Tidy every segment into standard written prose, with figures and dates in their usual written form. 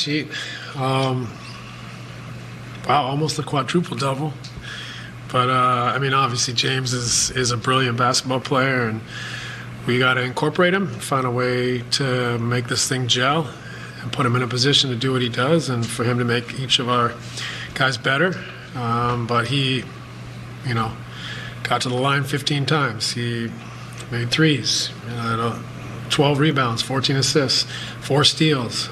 Sheet. Wow, almost a quadruple double. But I mean, obviously James is a brilliant basketball player, and we got to incorporate him, find a way to make this thing gel, and put him in a position to do what he does, and for him to make each of our guys better. But he, got to the line 15 times. He made threes. 12 rebounds, 14 assists, 4 steals.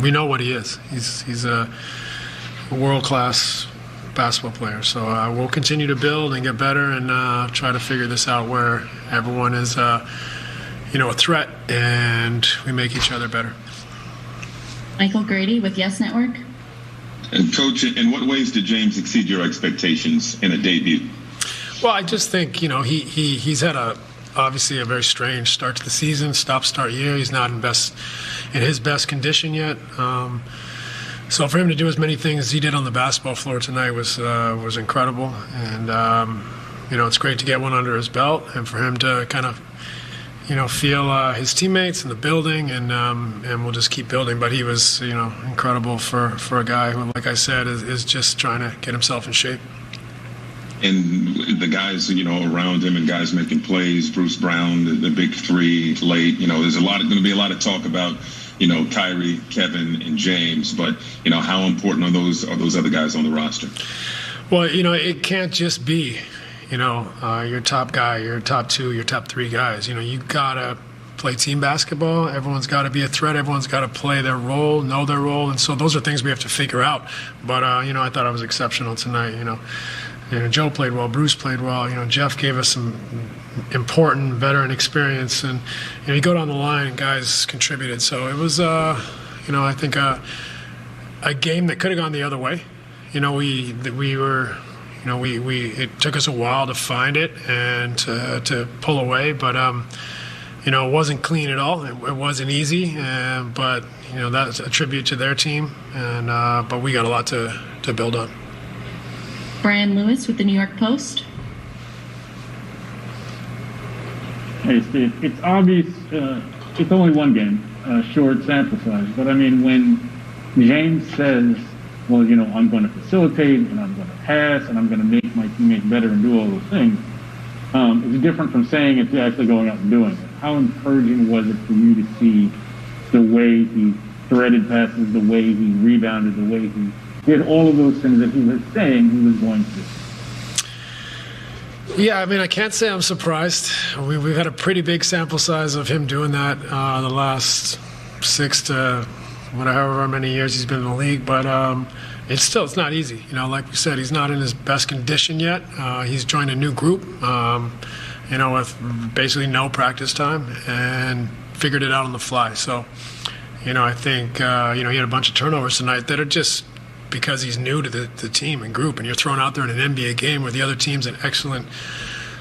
We know what he is. He's a world-class basketball player. So we'll continue to build and get better and try to figure this out where everyone is, a threat and we make each other better. Michael Grady with Yes Network. And Coach, in what ways did James exceed your expectations in a debut? Well, I just think, he's had obviously a very strange start to the season, stop-start year. He's not in his best condition yet. So for him to do as many things as he did on the basketball floor tonight was incredible. And, it's great to get one under his belt and for him to kind of, feel his teammates in the building, and we'll just keep building. But he was, incredible for a guy who, like I said, is just trying to get himself in shape. And the guys, around him and guys making plays, Bruce Brown, the big three late, there's going to be a lot of talk about, Kyrie, Kevin, and James. But, how important are those other guys on the roster? Well, it can't just be, your top guy, your top 2, your top 3 guys. You got to play team basketball. Everyone's got to be a threat. Everyone's got to play their role, know their role. And so those are things we have to figure out. But, I thought I was exceptional tonight, Joe played well, Bruce played well, Jeff gave us some important veteran experience, and you go down the line and guys contributed. So it was I think a game that could have gone the other way. It took us a while to find it and to pull away, but it wasn't clean at all. It wasn't easy, but that's a tribute to their team, and but we got a lot to build on. Brian Lewis with the New York Post. Hey, Steve, it's obvious it's only one game, short sample size. But, I mean, when James says, well, I'm going to facilitate and I'm going to pass and I'm going to make my teammates better and do all those things, it's different from saying it's actually going out and doing it. How encouraging was it for you to see the way he threaded passes, the way he rebounded, the way he did all of those things that he was saying he was going to do? Yeah, I mean, I can't say I'm surprised. We've had a pretty big sample size of him doing that the last 6 to however many years he's been in the league. But it's not easy. Like we said, he's not in his best condition yet. He's joined a new group, with basically no practice time and figured it out on the fly. So, I think, he had a bunch of turnovers tonight that are just because he's new to the team and group, and you're thrown out there in an NBA game where the other team's an excellent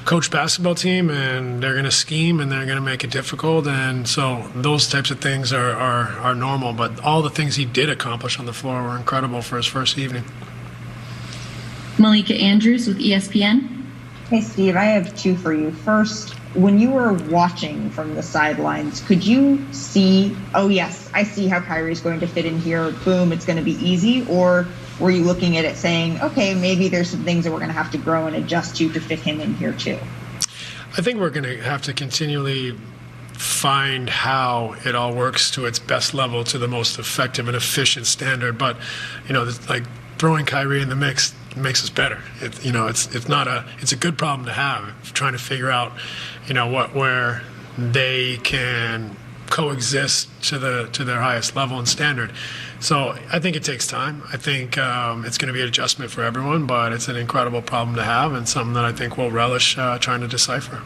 coach basketball team, and they're going to scheme and they're going to make it difficult. And so those types of things are normal. But all the things he did accomplish on the floor were incredible for his first evening. Malika Andrews with ESPN. Hey, Steve, I have 2 for you. First, when you were watching from the sidelines, could you see, oh, yes, I see how Kyrie's going to fit in here, boom, it's going to be easy? Or were you looking at it saying, okay, maybe there's some things that we're going to have to grow and adjust to fit him in here too? I think we're going to have to continually find how it all works to its best level, to the most effective and efficient standard. But, like throwing Kyrie in the mix makes us better. It's a good problem to have, trying to figure out, where they can coexist to their highest level and standard. So I think it takes time. I think it's going to be an adjustment for everyone, but it's an incredible problem to have and something that I think we'll relish trying to decipher.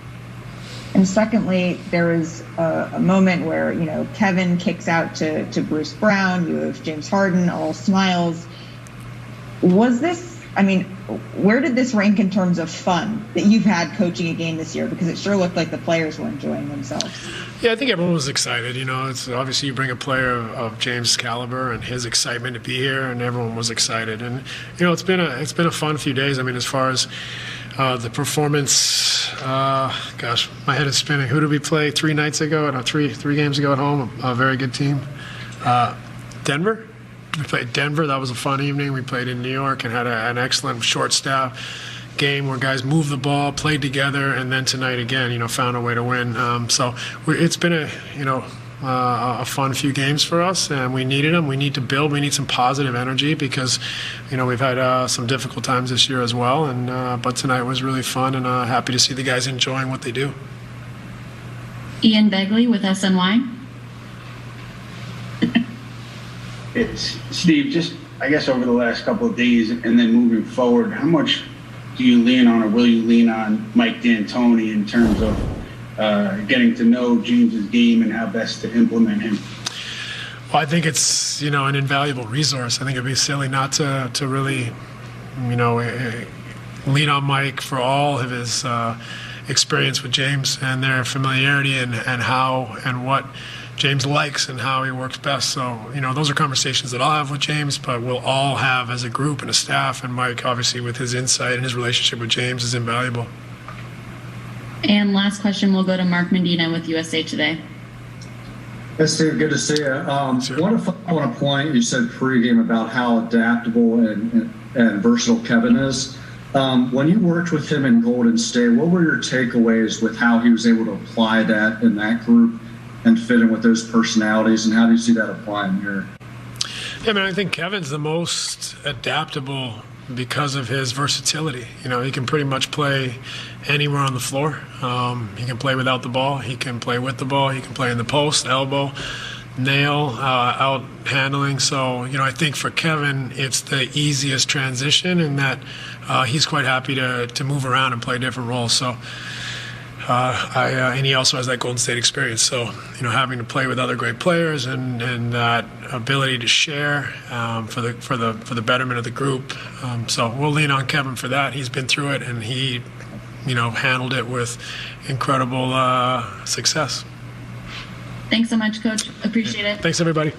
And secondly, there was a moment where, Kevin kicks out to Bruce Brown. You have James Harden, all smiles. Was this, where did this rank in terms of fun that you've had coaching a game this year? Because it sure looked like the players were enjoying themselves. Yeah, I think everyone was excited. It's obviously you bring a player of James' caliber and his excitement to be here, and everyone was excited. And it's been a fun few days. As far as the performance Gosh, my head is spinning. Who did we play 3 nights ago? No, three games ago at home. A very good team. Denver. We played Denver. That was a fun evening. We played in New York and had an excellent short staff game where guys moved the ball, played together, and then tonight again, found a way to win. So it's been a fun few games for us, and we needed them. We need to build. We need some positive energy because, we've had some difficult times this year as well. And but tonight was really fun, and happy to see the guys enjoying what they do. Ian Begley with SNY. It's Steve. Just I guess over the last couple of days, and then moving forward, how much do you lean on, or will you lean on Mike D'Antoni in terms of getting to know James's game and how best to implement him? Well, I think it's an invaluable resource. I think it'd be silly not to really lean on Mike for all of his experience with James and their familiarity and how and what James likes and how he works best. So, those are conversations that I'll have with James, but we'll all have as a group and a staff. And Mike, obviously, with his insight and his relationship with James, is invaluable. And last question will go to Mark Mendina with USA Today. Yes, Steve, good to see you. I want to follow on a point you said pregame about how adaptable and versatile Kevin is. When you worked with him in Golden State, what were your takeaways with how he was able to apply that in that group and fit in with those personalities, and how do you see that applying here? Yeah, I think Kevin's the most adaptable because of his versatility. He can pretty much play anywhere on the floor. He can play without the ball. He can play with the ball. He can play in the post, elbow, nail, out handling. So, I think for Kevin, it's the easiest transition in that he's quite happy to move around and play different roles. So, and he also has that Golden State experience. So, having to play with other great players and that ability to share for the betterment of the group. So we'll lean on Kevin for that. He's been through it, and he, handled it with incredible success. Thanks so much, Coach. Appreciate it. Thanks, everybody.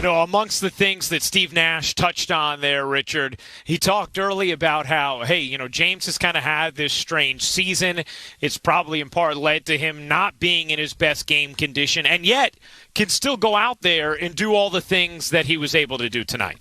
Amongst the things that Steve Nash touched on there, Richard, he talked early about how, James has kind of had this strange season. It's probably in part led to him not being in his best game condition, and yet can still go out there and do all the things that he was able to do tonight.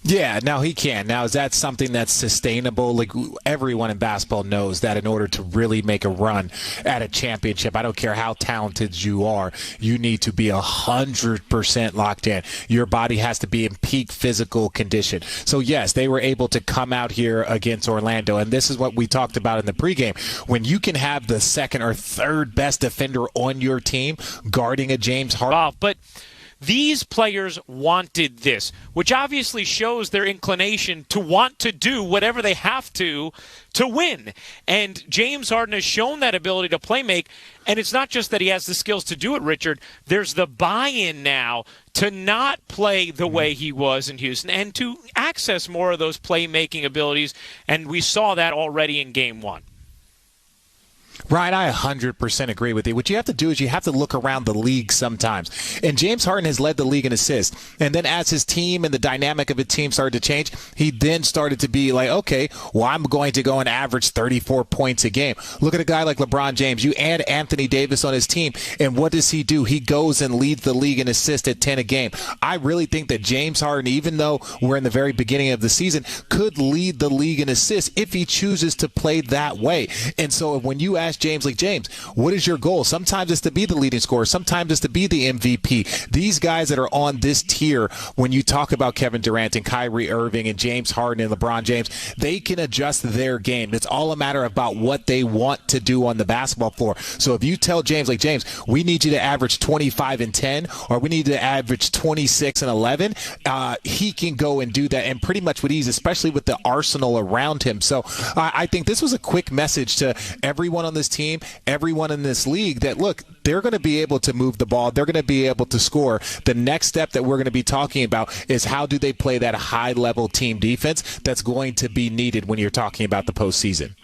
Yeah, now he can. Now, is that something that's sustainable? Like, everyone in basketball knows that in order to really make a run at a championship, I don't care how talented you are, you need to be 100% locked in. Your body has to be in peak physical condition. So, yes, they were able to come out here against Orlando, and this is what we talked about in the pregame. When you can have the second or third best defender on your team guarding a James Harden. But these players wanted this, which obviously shows their inclination to want to do whatever they have to win. And James Harden has shown that ability to play make, and it's not just that he has the skills to do it, Richard. There's the buy-in now to not play the way he was in Houston and to access more of those playmaking abilities, and we saw that already in Game 1. Ryan, I 100% agree with you. What you have to do is you have to look around the league sometimes. And James Harden has led the league in assists. And then as his team and the dynamic of his team started to change, he then started to be like, okay, well, I'm going to go and average 34 points a game. Look at a guy like LeBron James. You add Anthony Davis on his team, and what does he do? He goes and leads the league in assists at 10 a game. I really think that James Harden, even though we're in the very beginning of the season, could lead the league in assists if he chooses to play that way. And so when you ask James, like, James, what is your goal? Sometimes it's to be the leading scorer. Sometimes it's to be the MVP. These guys that are on this tier, when you talk about Kevin Durant and Kyrie Irving and James Harden and LeBron James, they can adjust their game. It's all a matter about what they want to do on the basketball floor. So if you tell James, like, James, we need you to average 25 and 10, or we need to average 26 and 11, he can go and do that, and pretty much with ease, especially with the arsenal around him. So I think this was a quick message to everyone on this team, everyone in this league, that, look, they're going to be able to move the ball. They're going to be able to score. The next step that we're going to be talking about is how do they play that high-level team defense that's going to be needed when you're talking about the postseason.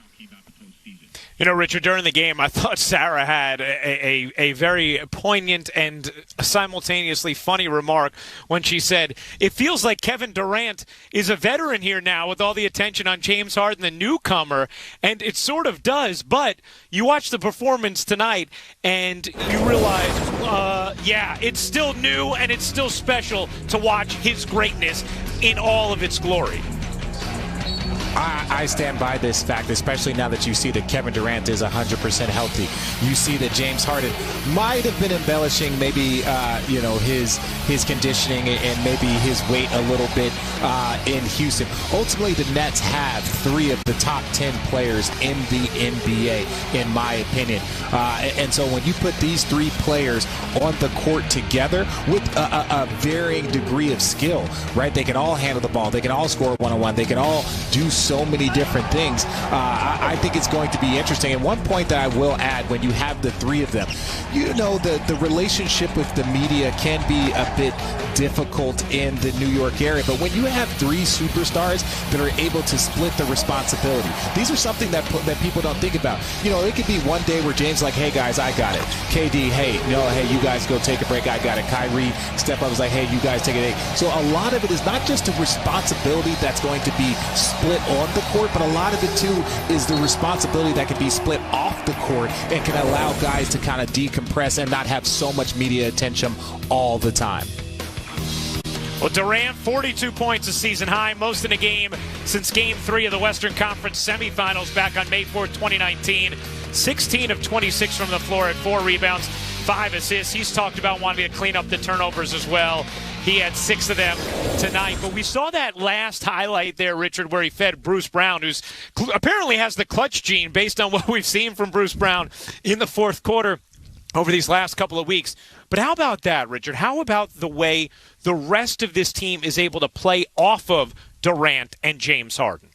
You know, Richard, during the game, I thought Sarah had a very poignant and simultaneously funny remark when she said, it feels like Kevin Durant is a veteran here now with all the attention on James Harden, the newcomer, and it sort of does, but you watch the performance tonight and you realize, yeah, it's still new and it's still special to watch his greatness in all of its glory. I stand by this fact, especially now that you see that Kevin Durant is 100% healthy. You see that James Harden might have been embellishing maybe, his conditioning and maybe his weight a little bit in Houston. Ultimately, the Nets have 3 of the top 10 players in the NBA, in my opinion. And so when you put these 3 players on the court together with a varying degree of skill, right? They can all handle the ball. They can all score one-on-one. They can all do so many different things. I think it's going to be interesting. And one point that I will add, when you have the 3 of them, the relationship with the media can be a bit difficult in the New York area. But when you have 3 superstars that are able to split the responsibility, these are something that people don't think about. It could be one day where James like, hey guys, I got it. KD, hey, you guys go take a break. I got it. Kyrie, step up, is like, hey, you guys take it. So a lot of it is not just a responsibility that's going to be split on the court, but a lot of it too is the responsibility that can be split off the court and can allow guys to kind of decompress and not have so much media attention all the time. Well, Durant, 42 points, a season high, most in a game since Game 3 of the Western Conference semifinals back on May 4th, 2019. 16 of 26 from the floor at 4 rebounds, 5 assists. He's talked about wanting to clean up the turnovers as well. He had 6 of them tonight. But we saw that last highlight there, Richard, where he fed Bruce Brown, who's apparently has the clutch gene based on what we've seen from Bruce Brown in the fourth quarter over these last couple of weeks. But how about that, Richard? How about the way the rest of this team is able to play off of Durant and James Harden?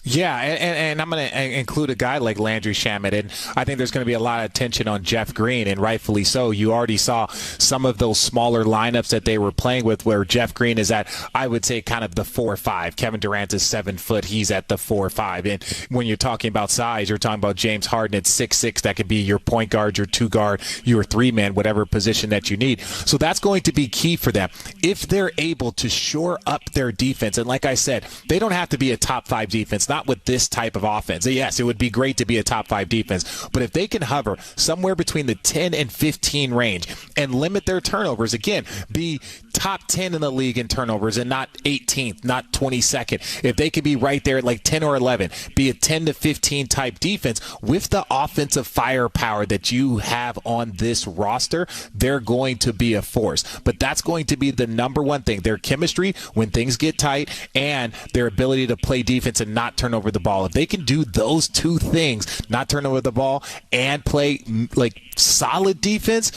Yeah, and I'm going to include a guy like Landry Shamet, and I think there's going to be a lot of attention on Jeff Green, and rightfully so. You already saw some of those smaller lineups that they were playing with where Jeff Green is at, I would say, kind of the 4-5. Kevin Durant is 7 foot. He's at the 4-5. And when you're talking about size, you're talking about James Harden at 6'6". That could be your point guard, your 2-guard, your 3-man, whatever position that you need. So that's going to be key for them. If they're able to shore up their defense, and like I said, they don't have to be a top 5 defense, not with this type of offense. Yes, it would be great to be a top 5 defense, but if they can hover somewhere between the 10 and 15 range and limit their turnovers, again, be top 10 in the league in turnovers and not 18th, not 22nd. If they could be right there at like 10 or 11, be a 10 to 15 type defense with the offensive firepower that you have on this roster, they're going to be a force. But that's going to be the number one thing, their chemistry when things get tight and their ability to play defense and not turn over the ball. If they can do those 2 things, not turn over the ball and play like solid defense,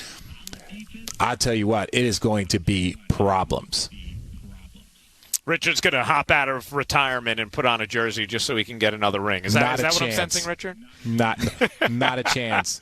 I'll tell you what, it is going to be problems. Richard's going to hop out of retirement and put on a jersey just so he can get another ring. Is that what I'm sensing, Richard? Not a chance.